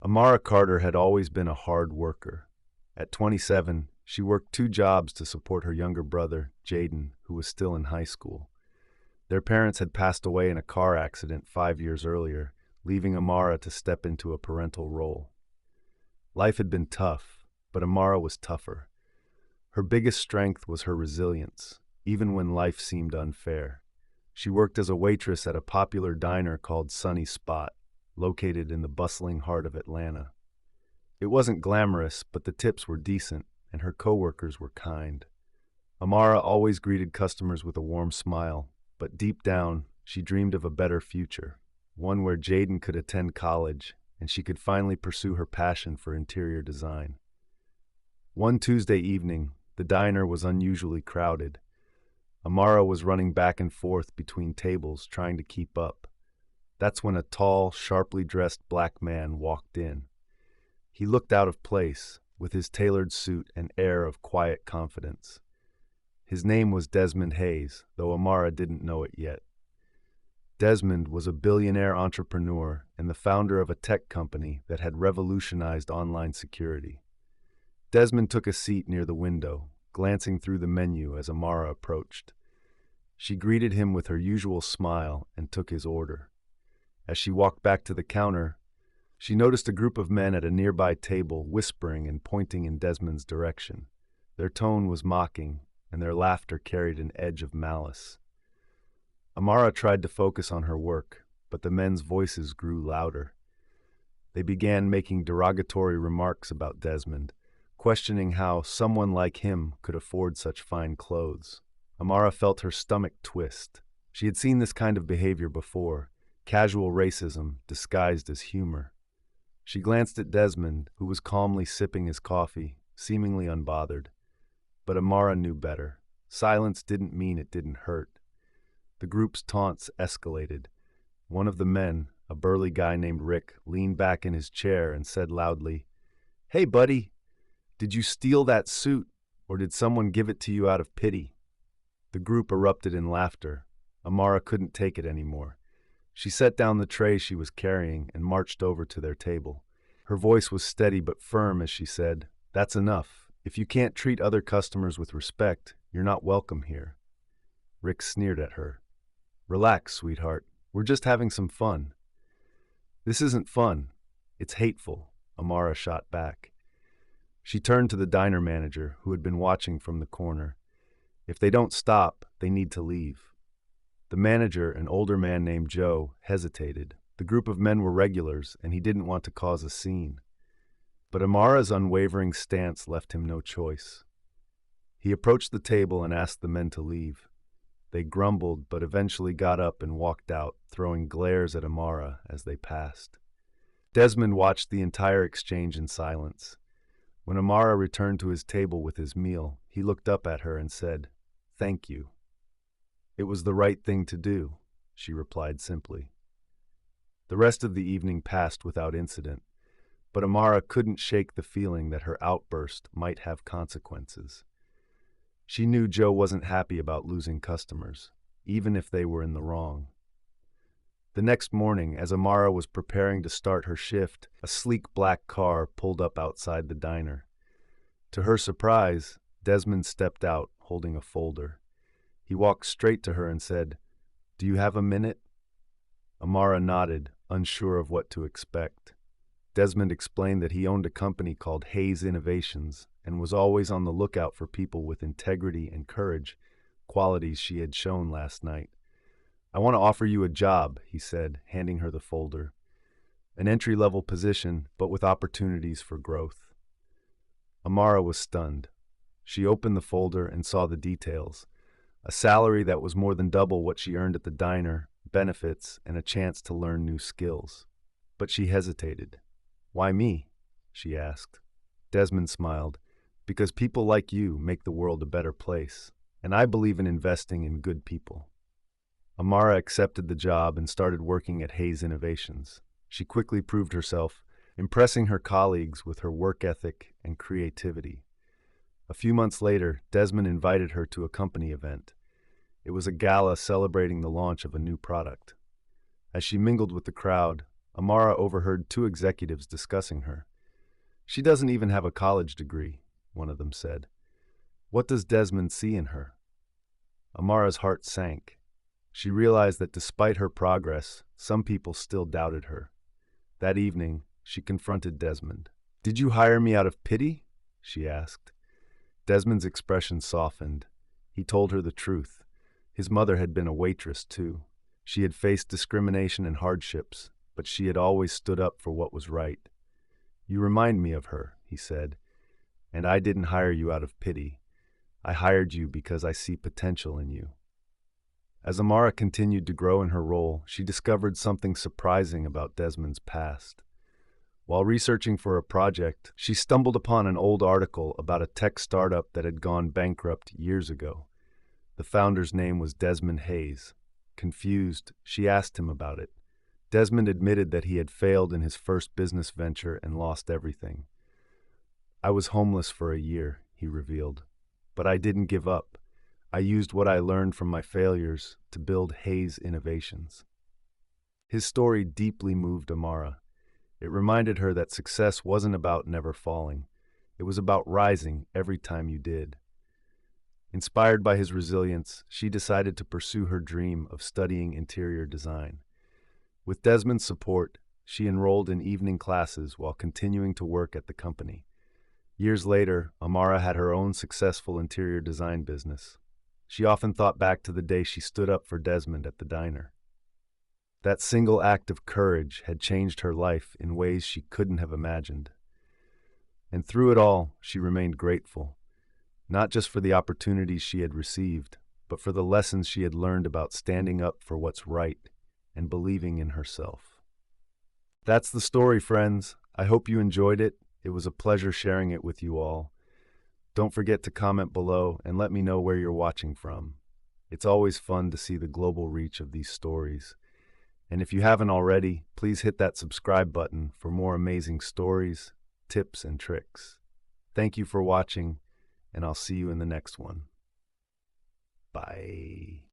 Amara Carter had always been a hard worker. At 27, she worked 2 jobs to support her younger brother, Jaden, who was still in high school. Their parents had passed away in a car accident 5 years earlier, leaving Amara to step into a parental role. Life had been tough, but Amara was tougher. Her biggest strength was her resilience, even when life seemed unfair. She worked as a waitress at a popular diner called Sunny Spot, located in the bustling heart of Atlanta. It wasn't glamorous, but the tips were decent, and her coworkers were kind. Amara always greeted customers with a warm smile, but deep down, she dreamed of a better future, one where Jaden could attend college and she could finally pursue her passion for interior design. One Tuesday evening, the diner was unusually crowded. Amara was running back and forth between tables, trying to keep up. That's when a tall, sharply dressed black man walked in. He looked out of place, with his tailored suit and air of quiet confidence. His name was Desmond Hayes, though Amara didn't know it yet. Desmond was a billionaire entrepreneur and the founder of a tech company that had revolutionized online security. Desmond took a seat near the window, glancing through the menu as Amara approached. She greeted him with her usual smile and took his order. As she walked back to the counter, she noticed a group of men at a nearby table whispering and pointing in Desmond's direction. Their tone was mocking, and their laughter carried an edge of malice. Amara tried to focus on her work, but the men's voices grew louder. They began making derogatory remarks about Desmond, questioning how someone like him could afford such fine clothes. Amara felt her stomach twist. She had seen this kind of behavior before, casual racism disguised as humor. She glanced at Desmond, who was calmly sipping his coffee, seemingly unbothered. But Amara knew better. Silence didn't mean it didn't hurt. The group's taunts escalated. One of the men, a burly guy named Rick, leaned back in his chair and said loudly, "Hey, buddy, did you steal that suit, or did someone give it to you out of pity?" The group erupted in laughter. Amara couldn't take it anymore. She set down the tray she was carrying and marched over to their table. Her voice was steady but firm as she said, "That's enough. If you can't treat other customers with respect, you're not welcome here." Rick sneered at her. "Relax, sweetheart. We're just having some fun." "This isn't fun. It's hateful," Amara shot back. She turned to the diner manager, who had been watching from the corner. "If they don't stop, they need to leave." The manager, an older man named Joe, hesitated. The group of men were regulars, and he didn't want to cause a scene. But Amara's unwavering stance left him no choice. He approached the table and asked the men to leave. They grumbled, but eventually got up and walked out, throwing glares at Amara as they passed. Desmond watched the entire exchange in silence. When Amara returned to his table with his meal, he looked up at her and said, "Thank you." "It was the right thing to do," she replied simply. The rest of the evening passed without incident, but Amara couldn't shake the feeling that her outburst might have consequences. She knew Joe wasn't happy about losing customers, even if they were in the wrong. The next morning, as Amara was preparing to start her shift, a sleek black car pulled up outside the diner. To her surprise, Desmond stepped out, holding a folder. He walked straight to her and said, "Do you have a minute?" Amara nodded, unsure of what to expect. Desmond explained that he owned a company called Hayes Innovations and was always on the lookout for people with integrity and courage, qualities she had shown last night. "I want to offer you a job," he said, handing her the folder. "An entry-level position, but with opportunities for growth." Amara was stunned. She opened the folder and saw the details. A salary that was more than double what she earned at the diner, benefits, and a chance to learn new skills. But she hesitated. "Why me?" she asked. Desmond smiled. "Because people like you make the world a better place, and I believe in investing in good people." Amara accepted the job and started working at Hayes Innovations. She quickly proved herself, impressing her colleagues with her work ethic and creativity. A few months later, Desmond invited her to a company event. It was a gala celebrating the launch of a new product. As she mingled with the crowd, Amara overheard two executives discussing her. "She doesn't even have a college degree," one of them said. "What does Desmond see in her?" Amara's heart sank. She realized that despite her progress, some people still doubted her. That evening, she confronted Desmond. "Did you hire me out of pity?" she asked. Desmond's expression softened. He told her the truth. His mother had been a waitress, too. She had faced discrimination and hardships, but she had always stood up for what was right. "You remind me of her," he said, "and I didn't hire you out of pity. I hired you because I see potential in you." As Amara continued to grow in her role, she discovered something surprising about Desmond's past. While researching for a project, she stumbled upon an old article about a tech startup that had gone bankrupt years ago. The founder's name was Desmond Hayes. Confused, she asked him about it. Desmond admitted that he had failed in his first business venture and lost everything. "I was homeless for a year," he revealed, "but I didn't give up. I used what I learned from my failures to build Hayes Innovations." His story deeply moved Amara. It reminded her that success wasn't about never falling. It was about rising every time you did. Inspired by his resilience, she decided to pursue her dream of studying interior design. With Desmond's support, she enrolled in evening classes while continuing to work at the company. Years later, Amara had her own successful interior design business. She often thought back to the day she stood up for Desmond at the diner. That single act of courage had changed her life in ways she couldn't have imagined. And through it all, she remained grateful, not just for the opportunities she had received, but for the lessons she had learned about standing up for what's right and believing in herself. That's the story, friends. I hope you enjoyed it. It was a pleasure sharing it with you all. Don't forget to comment below and let me know where you're watching from. It's always fun to see the global reach of these stories. And if you haven't already, please hit that subscribe button for more amazing stories, tips, and tricks. Thank you for watching, and I'll see you in the next one. Bye.